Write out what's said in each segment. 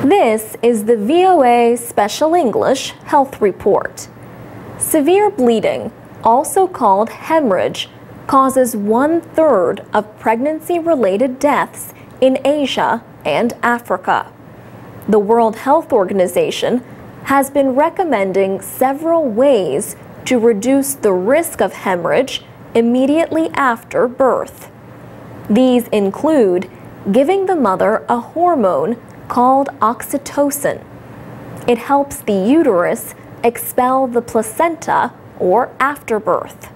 This is the VOA Special English Health Report. Severe bleeding, also called hemorrhage, causes 1/3 of pregnancy-related deaths in Asia and Africa. The World Health Organization has been recommending several ways to reduce the risk of hemorrhage immediately after birth. These include giving the mother a hormone called oxytocin. It helps the uterus expel the placenta or afterbirth.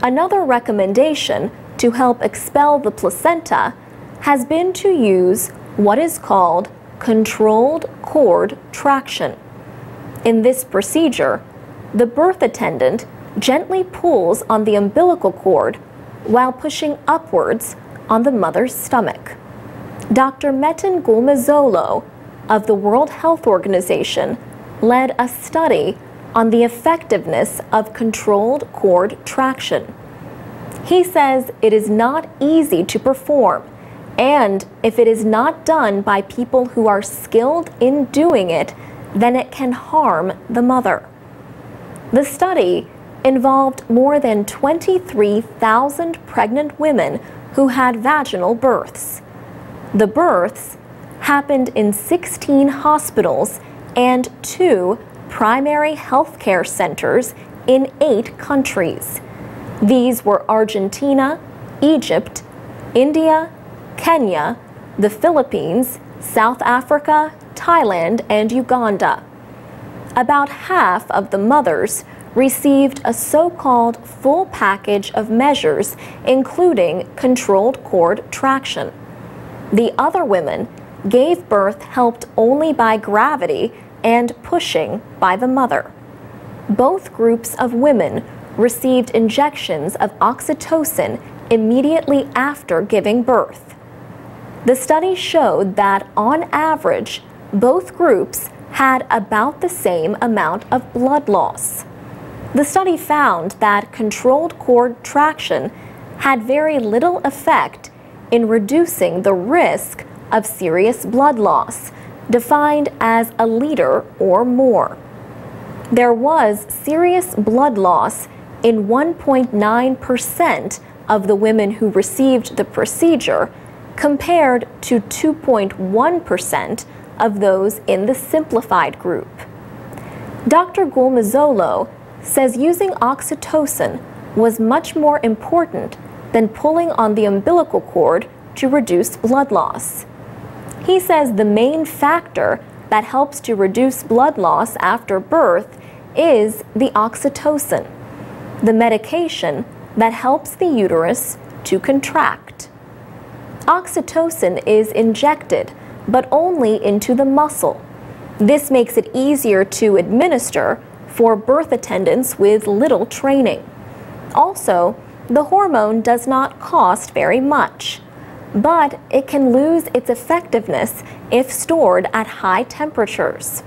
Another recommendation to help expel the placenta has been to use what is called controlled cord traction. In this procedure, the birth attendant gently pulls on the umbilical cord while pushing upwards on the mother's stomach. Dr. Metin Gulmazoglu of the World Health Organization led a study on the effectiveness of controlled cord traction. He says it is not easy to perform, and if it is not done by people who are skilled in doing it, then it can harm the mother. The study involved more than 23,000 pregnant women who had vaginal births. The births happened in 16 hospitals and 2 primary health care centers in 8 countries. These were Argentina, Egypt, India, Kenya, the Philippines, South Africa, Thailand, and Uganda. About half of the mothers received a so-called full package of measures, including controlled cord traction. The other women gave birth helped only by gravity and pushing by the mother. Both groups of women received injections of oxytocin immediately after giving birth. The study showed that, on average, both groups had about the same amount of blood loss. The study found that controlled cord traction had very little effect in reducing the risk of serious blood loss, defined as a liter or more. There was serious blood loss in 1.9% of the women who received the procedure, compared to 2.1% of those in the simplified group. Dr. Gulmazoglu says using oxytocin was much more important than pulling on the umbilical cord to reduce blood loss. He says the main factor that helps to reduce blood loss after birth is the oxytocin, the medication that helps the uterus to contract. Oxytocin is injected, but only into the muscle. This makes it easier to administer for birth attendants with little training. Also, the hormone does not cost very much, but it can lose its effectiveness if stored at high temperatures.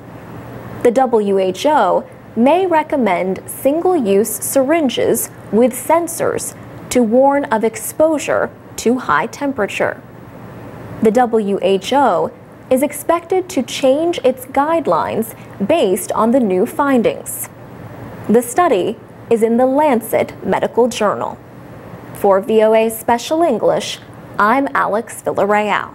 The WHO may recommend single-use syringes with sensors to warn of exposure to high temperature. The WHO is expected to change its guidelines based on the new findings. The study is in the Lancet Medical Journal. For VOA Special English, I'm Alex Villarreal.